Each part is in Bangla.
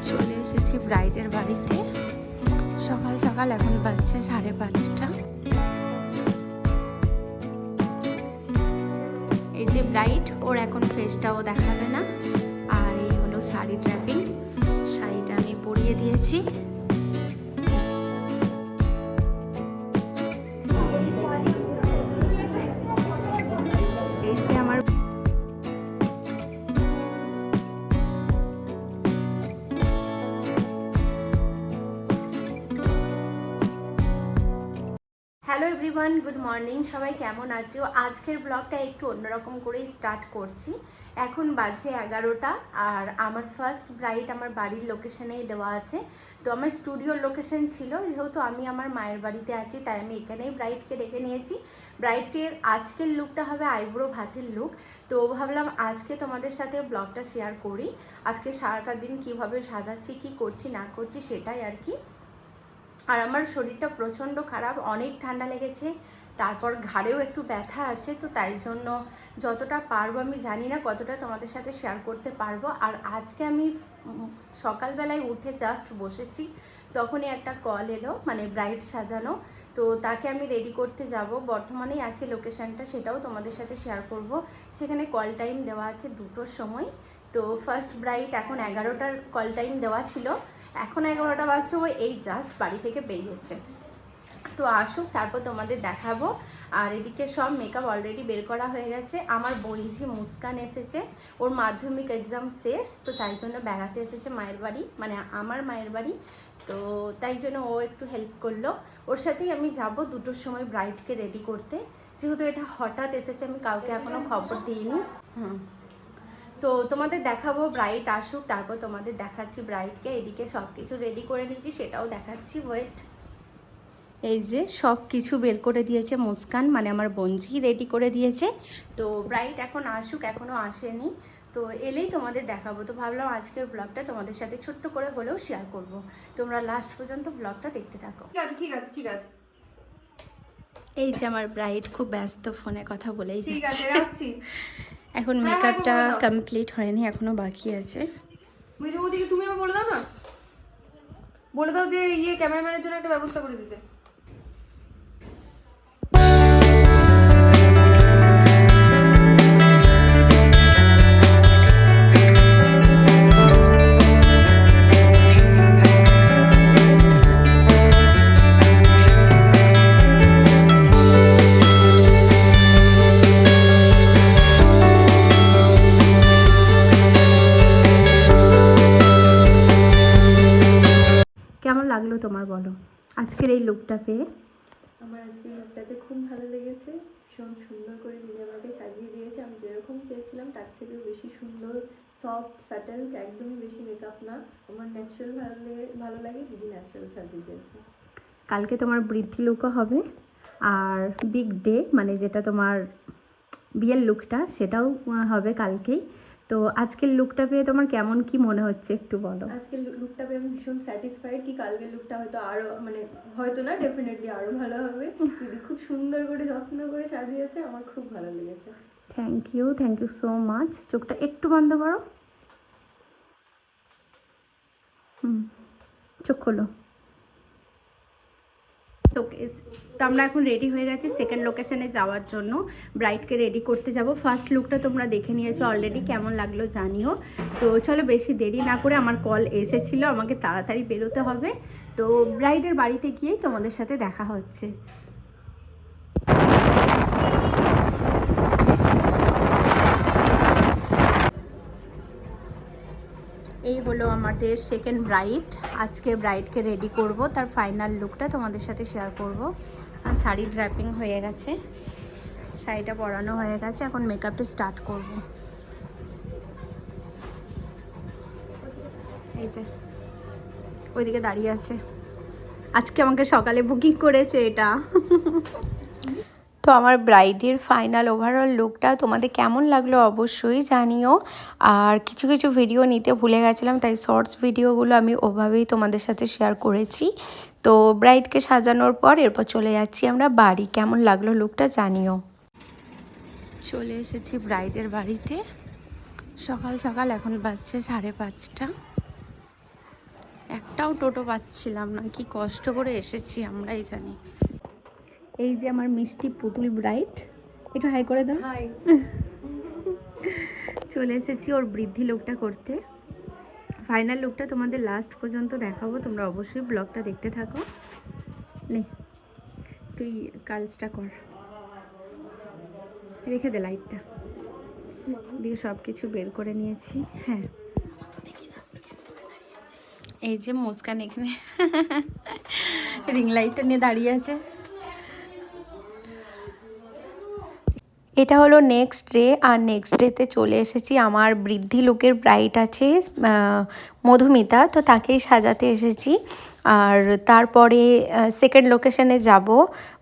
চলে এসেছি ব্রাইডের বাড়িতে সকাল সকাল। এখন বাজছে 5:30। এই যে ব্রাইড, ওর এখন ফেসটাও দেখাবে না। আর এই হলো শাড়ি ড্র্যাপিং, শাড়িটা আমি পরিয়ে দিয়েছি। এই যে আমার হ্যালো এভরিওয়ান, গুড মর্নিং। সবাই কেমন আছো? আজকের ব্লগটা একটু অন্যরকম করেই স্টার্ট করছি। এখন বাজে 11টা আর আমার ফার্স্ট ব্রাইড আমার বাড়ির লোকেশনেই দেওয়া আছে। তো আমার স্টুডিওর লোকেশন ছিল, যেহেতু আমি আমার মায়ের বাড়িতে আছি তাই আমি এখানেই ব্রাইডকে ডেকে নিয়েছি। ব্রাইডের আজকের লুকটা হবে আইব্রো ভাতের লুক। তো ভাবলাম আজকে তোমাদের সাথে ব্লগটা শেয়ার করি। আজকে সারাটা দিন কীভাবে সাজাচ্ছি, কি করছি না করছি সেটাই আর কি। আর আমার শরীরটা প্রচণ্ড খারাপ, অনেক ঠান্ডা লেগেছে, তারপর ঘাড়েও একটু ব্যথা আছে। তো তাই জন্য যতটা পারবো, আমি জানি না কতটা তোমাদের সাথে শেয়ার করতে পারবো। আর আজকে আমি সকালবেলায় উঠে জাস্ট বসেছি, তখনই একটা কল এলো, মানে ব্রাইড সাজানো। তো তাকে আমি রেডি করতে যাব, বর্ধমানেই আছে লোকেশানটা, সেটাও তোমাদের সাথে শেয়ার করব। সেখানে কল টাইম দেওয়া আছে 2টোর সময়। তো ফার্স্ট ব্রাইড এখন 11টার কল টাইম দেওয়া ছিল, এখন 11টা বাজছে, ওই এই জাস্ট বাড়ি থেকে বেরিয়েছে। তো আসুক, তারপর তোমাদের দেখাবো। আর এদিকে সব মেকআপ অলরেডি বের করা হয়ে গেছে। আমার বোনঝি মুস্কান এসেছে, ওর মাধ্যমিক এক্সাম শেষ, তো তাই জন্য বেড়াতে এসেছে মায়ের বাড়ি, মানে আমার মায়ের বাড়ি। তো তাই জন্য ও একটু হেল্প করলো। ওর সাথেই আমি যাব 2টোর সময় ব্রাইডকে রেডি করতে, যেহেতু এটা হঠাৎ এসেছে, আমি কাউকে এখনও খবর দিইনি। তো তোমাদের দেখাবো, ব্রাইড আসুক তারপর তোমাদের দেখাচ্ছি ব্রাইডকে। এদিকে সব কিছু রেডি করে নিয়েছি, সেটাও দেখাচ্ছি, ওয়েট। এই যে সব কিছু বের করে দিয়েছে মুস্কান, মানে আমার বোনঝি রেডি করে দিয়েছে। তো ব্রাইড এখন আসুক, এখনও আসেনি, তো এলেই তোমাদের দেখাবো। তো ভাবলাম আজকের ব্লগটা তোমাদের সাথে ছোট্ট করে হলেও শেয়ার করব। তোমরা লাস্ট পর্যন্ত ব্লগটা দেখতে থাকো। ঠিক আছে ঠিক আছে। এই যে আমার ব্রাইড খুব ব্যস্ত, ফোনে কথা বলেই ঠিক আছে, যাচ্ছে। রাখছি। এখন মেকআপটা কমপ্লিট হয়নি, এখনো বাকি আছে। বুঝলি, ওদিকে তুমি আবার বলে দাও না, বলে দাও যে ক্যামেরাম্যানের জন্য একটা ব্যবস্থা করে দিতে। কেমন লাগলো তোমার, বলো আজকের এই লুকটা পেয়ে? আমার আজকের লুকটাতে খুব ভালো লেগেছে, ভীষণ সুন্দর করে দিদি আমাকে সাজিয়ে দিয়েছে। আমি যেরকম চেয়েছিলাম তার থেকেও বেশি সুন্দর, সফট, স্যাটেল, একদমই বেশি মেকআপ না। আমার ন্যাচারাল ভালো লাগে, দিদি ন্যাচারাল সাজিয়ে দিয়েছে। কালকে তোমার বৃদ্ধি লুকও হবে, আর বিগ ডে মানে যেটা তোমার বিয়ের লুকটা, সেটাও হবে কালকেই। তো আজকের লুকটা পেয়ে তোমার কেমন কি মনে হচ্ছে একটু বলো। আজকের লুকটা পেয়ে আমি ভীষণ স্যাটিসফাইড, কি কালকের লুকটা হয়তো আরও, মানে হয়তো না, ডেফিনেটলি আরও ভালো হবে। দিদি খুব সুন্দর করে যত্ন করে সাজিয়েছে, আমার খুব ভালো লেগেছে। Thank you so much. চোখটা একটু বন্ধ করো, চোখ খোলো। তো আমরা এখন রেডি হয়ে গেছি সেকেন্ড লোকেশনে যাওয়ার জন্য, ব্রাইডকে রেডি করতে যাব। ফার্স্ট লুকটা তোমরা দেখে নিয়েছো অলরেডি, কেমন লাগলো জানিও। তো চলো বেশি দেরি না করে, আমার কল এসেছিলো, আমাকে তাড়াতাড়ি বেরোতে হবে। তো ব্রাইডের বাড়িতে গিয়েই তোমাদের সাথে দেখা হচ্ছে। এই হলো আমাদের সেকেন্ড ব্রাইড। আজকে ব্রাইডকে রেডি করব, তার ফাইনাল লুকটা তোমাদের সাথে শেয়ার করব। আর শাড়ি ড্র্যাপিং হয়ে গেছে, শাড়িটা পরানো হয়ে গেছে, এখন মেকআপটা স্টার্ট করব। এই যে ওইদিকে দাঁড়িয়ে আছে, আজকে আমাকে সকালে বুকিং করেছে এটা। তো আমার ব্রাইডের ফাইনাল ওভারঅল লুকটা তোমাদের কেমন লাগলো অবশ্যই জানিও। আর কিছু কিছু ভিডিও নিতে ভুলে গেছিলাম, তাই শর্টস ভিডিওগুলো আমি ওভাবেই তোমাদের সাথে শেয়ার করেছি। তো ব্রাইডকে সাজানোর পর এরপর চলে যাচ্ছি আমরা বাড়ি। কেমন লাগলো লুকটা জানিও। চলে এসেছি ব্রাইডের বাড়িতে, সকাল সকাল এখন বাজছে 5:30। একটাও টোটো পাচ্ছিলাম না, কি কষ্ট করে এসেছি আমরাই জানি। এই যে আমার মিষ্টি পুতুল ব্রাইট, একটু হাই করে দাও। হাই। চলে এসেছি ওর বৃদ্ধি লুকটা করতে। ফাইনাল লুকটা তোমাদের লাস্ট পর্যন্ত দেখাবো, তোমরা অবশ্যই ব্লগটা দেখতে থাকো। নে তুই কার্লসটা কর, রেখে দে লাইটটা দিয়ে, সব কিছু বের করে নিয়েছি। হ্যাঁ, এই যে মুস্কান এখানে রিং লাইটটা নিয়ে দাঁড়িয়ে আছে। এটা হলো নেক্সট ডে, আর নেক্সট ডেতে চলে এসেছি। আমার বৃদ্ধি লুকের ব্রাইড আছে মধুমিতা, তো তাকেই সাজাতে এসেছি। আর তারপরে সেকেন্ড লোকেশনে যাব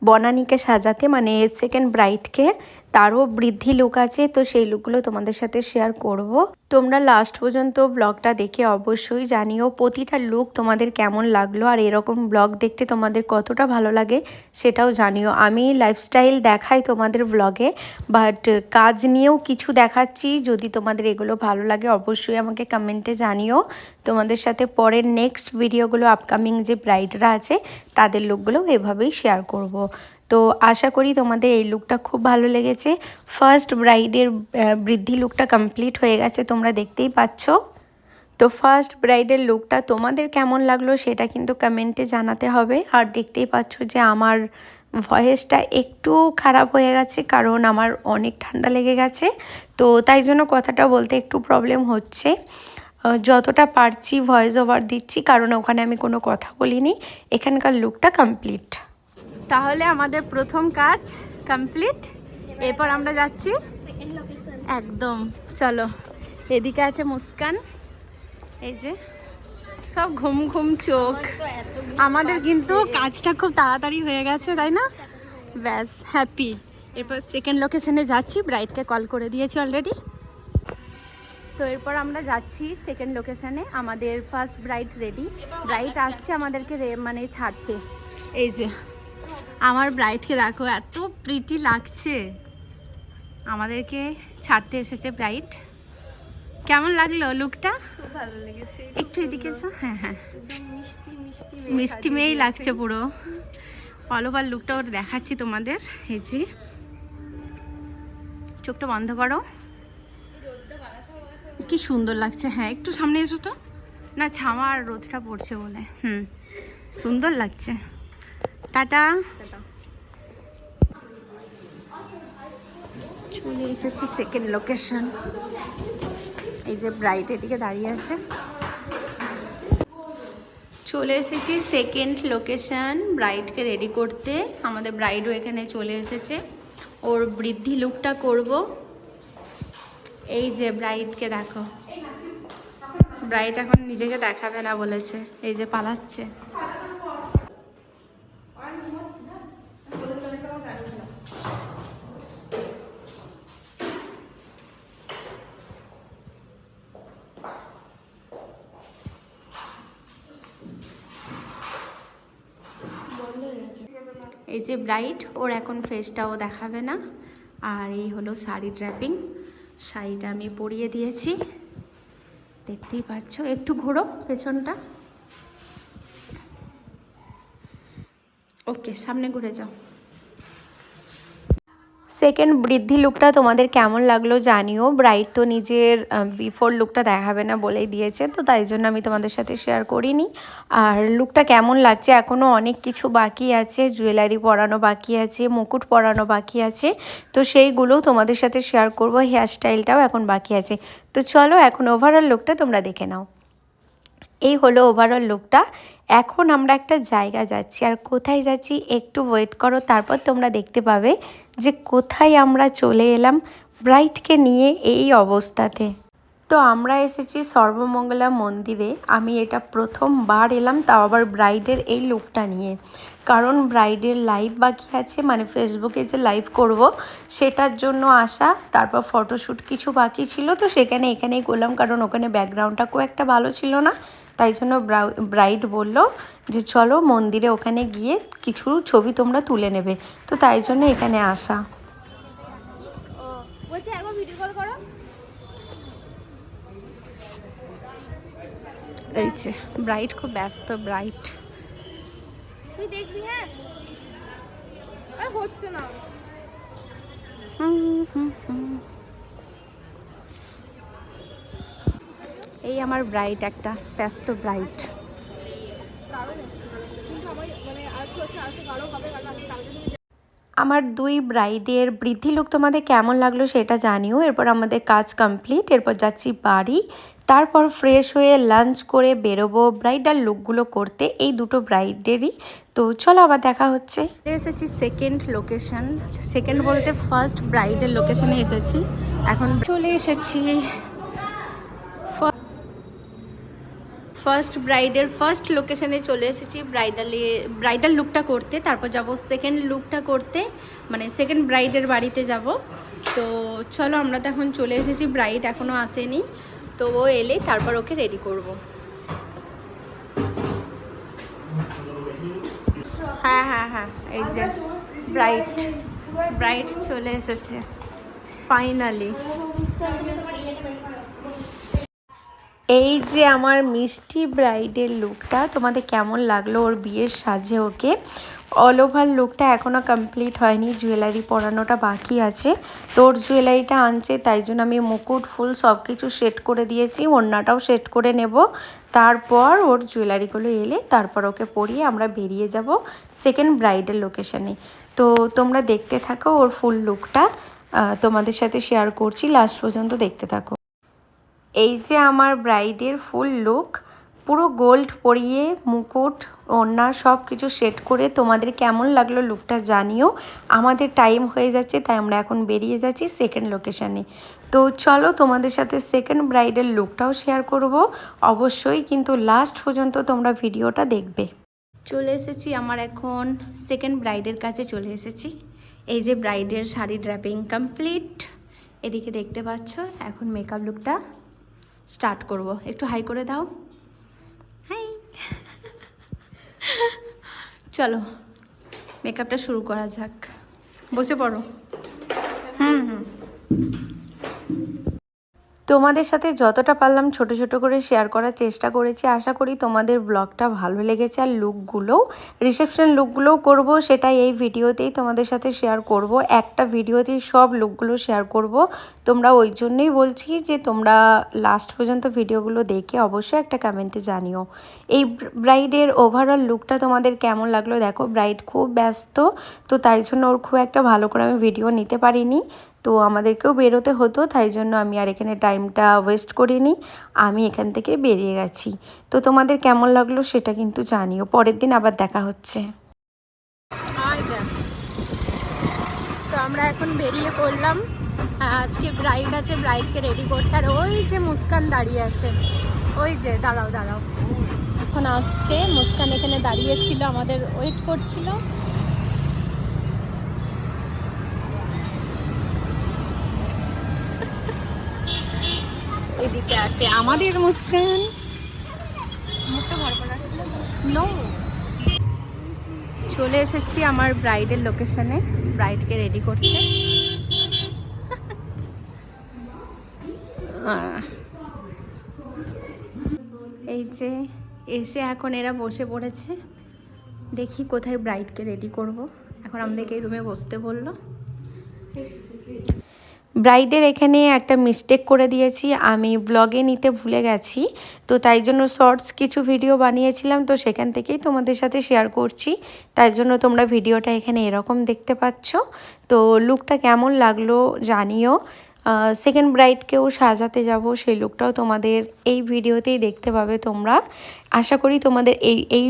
বনানীকে সাজাতে, মানে সেকেন্ড ব্রাইডকে, তারও বৃদ্ধি লুক আছে, তো সেই লুকগুলো তোমাদের সাথে শেয়ার করব। তোমরা লাস্ট পর্যন্ত ব্লগটা দেখে অবশ্যই জানিও প্রতিটা লুক তোমাদের কেমন লাগলো, আর এরকম ব্লগ দেখতে তোমাদের কতটা ভালো লাগে সেটাও জানিও। আমি লাইফস্টাইল দেখাই তোমাদের ব্লগে, বাট কাজ নিয়েও কিছু দেখাচ্ছি। যদি তোমাদের এগুলো ভালো লাগে অবশ্যই আমাকে কমেন্টে জানিও। তোমাদের সাথে পরের নেক্সট ভিডিওগুলো, আপকামিং যে ব্রাইডরা আছে তাদের লুকগুলো এভাবেই শেয়ার করব। তো আশা করি তোমাদের এই লুকটা খুব ভালো লেগেছে। ফার্স্ট ব্রাইডের বৃদ্ধি লুকটা কমপ্লিট হয়ে গেছে, তোমরা দেখতেই পাচ্ছ। তো ফার্স্ট ব্রাইডের লুকটা তোমাদের কেমন লাগলো সেটা কিন্তু কমেন্টে জানাতে হবে। আর দেখতেই পাচ্ছ যে আমার ভয়েসটা একটু খারাপ হয়ে গেছে, কারণ আমার অনেক ঠান্ডা লেগে গেছে, তো তাই জন্য কথাটা বলতে একটু প্রবলেম হচ্ছে। যতটা পারছি ভয়েস ওভার দিচ্ছি, কারণ ওখানে আমি কোনো কথা বলিনি। এখানকার লুকটা কমপ্লিট। তাহলে আমাদের প্রথম কাজ কমপ্লিট, এরপর আমরা যাচ্ছি একদম। চলো, এদিকে আছে মুস্কান, এই যে সব ঘুম ঘুম চোখ। আমাদের কিন্তু কাজটা খুব তাড়াতাড়ি হয়ে গেছে, তাই না? ব্যাস, হ্যাপি। এরপর সেকেন্ড লোকেশনে যাচ্ছি, ব্রাইডকে কল করে দিয়েছি অলরেডি। তো এরপর আমরা যাচ্ছি সেকেন্ড লোকেশনে। আমাদের ফার্স্ট ব্রাইড রেডি, ব্রাইড আসছে আমাদেরকে মানে ছাড়তে। এই যে আমার ব্রাইডকে দেখো, এত প্রিটি লাগছে। আমাদেরকে ছাড়তে এসেছে ব্রাইড। কেমন লাগলো লুকটা? খুব ভালো লেগেছে। একটু এদিকে এসো। হ্যাঁ হ্যাঁ, মিষ্টি মিষ্টি মিষ্টি মেয়েই লাগছে পুরো। অল ওভার লুকটা ওর দেখাচ্ছি তোমাদের। এই যে চোখটা বন্ধ করো, কি সুন্দর লাগছে। হ্যাঁ, একটু সামনে এসো তো। না, ছামা আর রোদটা পড়ছে বলে। সুন্দর লাগছে। টাটা। চলে এসেছি সেকেন্ড লোকেশন। এই যে ব্রাইড এদিকে দাঁড়িয়ে আছে। চলে এসেছি সেকেন্ড লোকেশন ব্রাইডকে রেডি করতে। আমাদের ব্রাইডও এখানে চলে এসেছে, ওর বৃদ্ধি লুকটা করব। এই যে ব্রাইডকে দেখো, ব্রাইড এখন নিজেকে দেখাবে না বলেছে, এই যে পালাচ্ছে। এই যে ব্রাইড, ওর এখন ফেসটাও দেখাবে না। আর এই হলো শাড়ি ড্র্যাপিং, শাড়িটা আমি পরিয়ে দিয়েছি, দেখতেই পাচ্ছ। একটু ঘোরো পেছনটা, ওকে, সামনে ঘুরে যাও। সেকেন্ড বৃদ্ধি লুকটা তোমাদের কেমন লাগলো জানিও। ব্রাইড তো নিজের বিফোর লুকটা দেখাবে না বলেই দিয়েছে, তো তাই জন্য আমি তোমাদের সাথে শেয়ার করিনি। আর লুকটা কেমন লাগছে, এখনও অনেক কিছু বাকি আছে, জুয়েলারি পরানো বাকি আছে, মুকুট পরানো বাকি আছে, তো সেইগুলোও তোমাদের সাথে শেয়ার করব। হেয়ার স্টাইলটাও এখন বাকি আছে। তো চলো, এখন ওভারঅল লুকটা তোমরা দেখে নাও। এই হলো ওভারঅল লুকটা। এখন আমরা একটা জায়গা যাচ্ছি, আর কোথায় যাচ্ছি একটু ওয়েট করো, তারপর তোমরা দেখতে পাবে যে কোথায় আমরা চলে এলাম ব্রাইডকে নিয়ে এই অবস্থাতে। তো আমরা এসেছি সর্বমঙ্গলা মন্দিরে। আমি এটা প্রথমবার এলাম, তাও আবার ব্রাইডের এই লুকটা নিয়ে, কারণ ব্রাইডের লাইভ বাকি আছে, মানে ফেসবুকে যে লাইভ করব সেটার জন্য আসা। তারপর ফটোশ্যুট কিছু বাকি ছিল, তো এখানেই করলাম, কারণ ওখানে ব্যাকগ্রাউন্ডটা খুব একটা ভালো ছিল না। তাই জন্য ব্রাইড বলল যে চলো মন্দিরে, ওখানে গিয়ে কিছু ছবি তোমরা তুলে নেবে, তো তাই জন্য এখানে আসা। বলছি একবার ভিডিও কল করো। এই যে ব্রাইট খুব ব্যস্ত, ব্রাইট। তুই দেখবি হ্যাঁ, আর হচ্ছে না। এই আমার ব্রাইট, একটা ব্যস্ত ব্রাইট। আমার 2 ব্রাইডের বৃদ্ধি লুক তোমাদের কেমন লাগলো সেটা জানিও। এরপর আমাদের কাজ কমপ্লিট, এরপর যাচ্ছি বাড়ি, তারপর ফ্রেশ হয়ে লাঞ্চ করে বেরোবো ব্রাইডাল লুকগুলো করতে, এই দুটো ব্রাইডেরই। তো চলো আবার দেখা হচ্ছে। এসেছি সেকেন্ড লোকেশন, সেকেন্ড বলতে ফার্স্ট ব্রাইডের লোকেশনে এসেছি। এখন চলে এসেছি ফার্স্ট ব্রাইডের ফার্স্ট লোকেশনে চলে এসেছি ব্রাইডাল লুকটা করতে। তারপর যাব সেকেন্ড লুকটা করতে, মানে সেকেন্ড ব্রাইডের বাড়িতে যাব। তো চলো, আমরা তো এখন চলে এসেছি, ব্রাইড এখনও আসেনি, তো ও এলে তারপর ওকে রেডি করব। হ্যাঁ হ্যাঁ হ্যাঁ, এই যে ব্রাইড চলে এসেছে ফাইনালি। এই যে আমার মিষ্টি ব্রাইডের লুকটা তোমাদের কেমন লাগলো, ওর বিয়ের সাজে ওকে। অল ওভার লুকটা এখনও কমপ্লিট হয়নি, জুয়েলারি পরানোটা বাকি আছে। তো ওর জুয়েলারিটা আনছে, তাই জন্য আমি মুকুট ফুল সব কিছু সেট করে দিয়েছি, ওড়নাটাও সেট করে নেব। তারপর ওর জুয়েলারিগুলো এলে তারপর ওকে পরিয়ে আমরা বেরিয়ে যাব সেকেন্ড ব্রাইডের লোকেশানে। তো তোমরা দেখতে থাকো, ওর ফুল লুকটা তোমাদের সাথে শেয়ার করছি, লাস্ট পর্যন্ত দেখতে থাকো। এই যে আমার ব্রাইডের ফুল লুক, পুরো গোল্ড পরিয়ে মুকুট ওড়না সব কিছু সেট করে তোমাদের কেমন লাগলো লুকটা জানিও। আমাদের টাইম হয়ে যাচ্ছে, তাই আমরা এখন বেরিয়ে যাচ্ছি সেকেন্ড লোকেশানে। তো চলো তোমাদের সাথে সেকেন্ড ব্রাইডের লুকটাও শেয়ার করব অবশ্যই, কিন্তু লাস্ট পর্যন্ত তোমরা ভিডিওটা দেখবে। চলে এসেছি আমার এখন সেকেন্ড ব্রাইডের কাছে চলে এসেছি। এই যে ব্রাইডের শাড়ি ড্র্যাপিং কমপ্লিট, এদিকে দেখতে পাচ্ছ। এখন মেকআপ লুকটা স্টার্ট করব। একটু হাই করে দাও, হাই। চলো মেকআপটা শুরু করা যাক, বসে পড়ো। তোমাদের সাথে যতটা পারলাম ছোট ছোট করে শেয়ার করার চেষ্টা করেছি। আশা করি তোমাদের ব্লগটা ভালো লেগেছে। আর লুকগুলোও, রিসেপশন লুকগুলোও করব, সেটা এই ভিডিওতেই তোমাদের সাথে শেয়ার করব। একটা ভিডিওতেই সব লুকগুলো শেয়ার করব। তোমরা ওই জন্যই বলছি যে তোমরা লাস্ট পর্যন্ত ভিডিওগুলো দেখে অবশ্যই একটা কমেন্টে জানিও এই ব্রাইডের ওভারঅল লুকটা তোমাদের কেমন লাগলো। দেখো ব্রাইড খুব ব্যস্ত, তো তাই জন্য ওর খুব একটা ভালো করে আমি ভিডিও নিতে পারিনি। তো আমাদেরকেও বেরোতে হতো, তাই জন্য আমি আর এখানে টাইমটা ওয়েস্ট করিনি, আমি এখান থেকে বেরিয়ে গেছি। তো তোমাদের কেমন লাগলো সেটা কিন্তু জানিও। পরের দিন আবার দেখা হচ্ছে। তো আমরা এখন বেরিয়ে পড়লাম, আজকে ব্রাইড আছে, ব্রাইডকে রেডি করতে। আর ওই যে মুস্কান দাঁড়িয়ে আছে, ওই যে দাঁড়াও দাঁড়াও, এখন আসছে মুস্কান, এখানে দাঁড়িয়েছিল, আমাদের ওয়েট করছিল। এদিকে আছে আমাদের মুস্কান। নো, চলে এসেছি আমার ব্রাইডের লোকেশনে ব্রাইডকে রেডি করতে। এই যে এসে এখন এরা বসে পড়েছে, দেখি কোথায় ব্রাইডকে রেডি করব। এখন আমাদেরকে এই রুমে বসতে বললো। ব্রাইডের এখানে একটা মিস্টেক করে দিয়েছি, আমি ব্লগে নিতে ভুলে গেছি, তো তাই জন্য শর্টস কিছু ভিডিও বানিয়েছিলাম, তো সেখান থেকেই তোমাদের সাথে শেয়ার করছি। তাই জন্য তোমরা ভিডিওটা এখানে এরকম দেখতে পাচ্ছ। তো লুকটা কেমন লাগলো জানিও। সেকেন্ড ব্রাইডকেও সাজাতে যাব, সেই লুকটাও তোমাদের এই ভিডিওতেই দেখতে পাবে তোমরা। আশা করি তোমাদের এই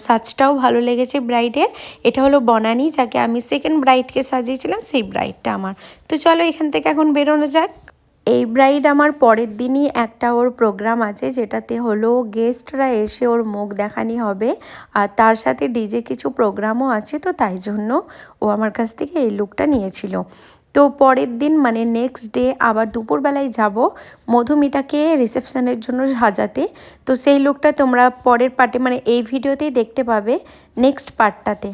সাজটাও ভালো লেগেছে ব্রাইডের। এটা হলো বনানী, যাকে আমি সেকেন্ড ব্রাইডকে সাজিয়েছিলাম, সেই ব্রাইডটা আমার। তো চলো এখান থেকে এখন বেরোনো যাক। এই ব্রাইড আমার পরের দিনই একটা ওর প্রোগ্রাম আছে, যেটাতে হলো গেস্টরা এসে ওর মুখ দেখানি হবে, আর তার সাথে ডিজে কিছু প্রোগ্রামও আছে। তো তাই জন্য ও আমার কাছ থেকে এই লুকটা নিয়েছিল। তো পরের দিন মানে নেক্সট ডে আবার দুপুরবেলায় যাব মধুমিতাকে রিসেপশনের জন্য সাজাতে। তো সেই লুকটা তোমরা পরের পার্টে, মানে এই ভিডিওতেই দেখতে পাবে, নেক্সট পার্টটাতে।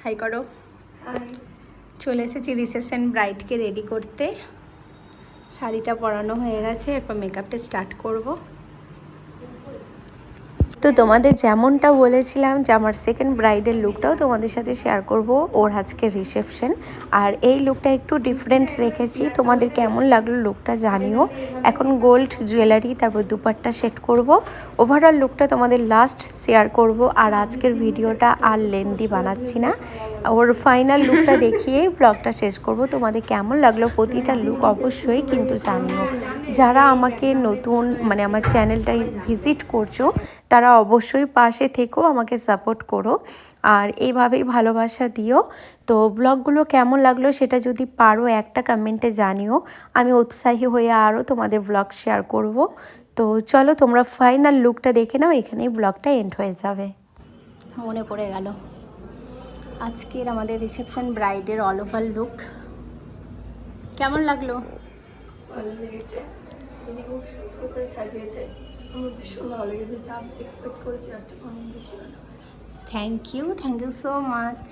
হাই করো। চলে এসেছি রিসেপশন ব্রাইডকে রেডি করতে। শাড়িটা পরানো হয়ে গেছে, এরপর মেকআপটা স্টার্ট করব। তো তোমাদের যেমনটা বলেছিলাম যে আমার সেকেন্ড ব্রাইডের লুকটাও তোমাদের সাথে শেয়ার করব, ওর আজকে রিসেপশন। আর এই লুকটা একটু ডিফারেন্ট রেখেছি, তোমাদের কেমন লাগলো লুকটা জানিও। এখন গোল্ড জুয়েলারি, তারপর দুপাট্টা সেট করব। ওভারঅল লুকটা তোমাদের লাস্ট শেয়ার করব। আর আজকের ভিডিওটা আর লেন্দি বানাচ্ছি না, ওর ফাইনাল লুকটা দেখিয়েই ব্লগটা শেষ করব। তোমাদের কেমন লাগলো প্রতিটা লুক অবশ্যই কিন্তু জানিও। যারা আমাকে নতুন মানে আমার চ্যানেলটাই ভিজিট করছো তারা অবশ্যই পাশে থেকেও আমাকে সাপোর্ট করো, আর এইভাবেই ভালোবাসা দিও। তো ব্লগগুলো কেমন লাগলো সেটা যদি পারো একটা কমেন্টে জানিও, আমি উৎসাহী হয়ে আরও তোমাদের ব্লগ শেয়ার করব। তো চলো তোমরা ফাইনাল লুকটা দেখে নাও, এখানেই ব্লগটা এন্ড হয়ে যাবে। মনে পড়ে গেল আজকের আমাদের রিসেপশন ব্রাইডের অল ওভার লুক কেমন লাগলো? ভালো লেগেছে, তিনি খুব সুন্দর করে সাজিয়েছে, আমার ভীষণ ভালো লেগেছে, যা এক্সপেক্ট করেছি তার থেকে অনেক বেশি ভালো। Thank you so much.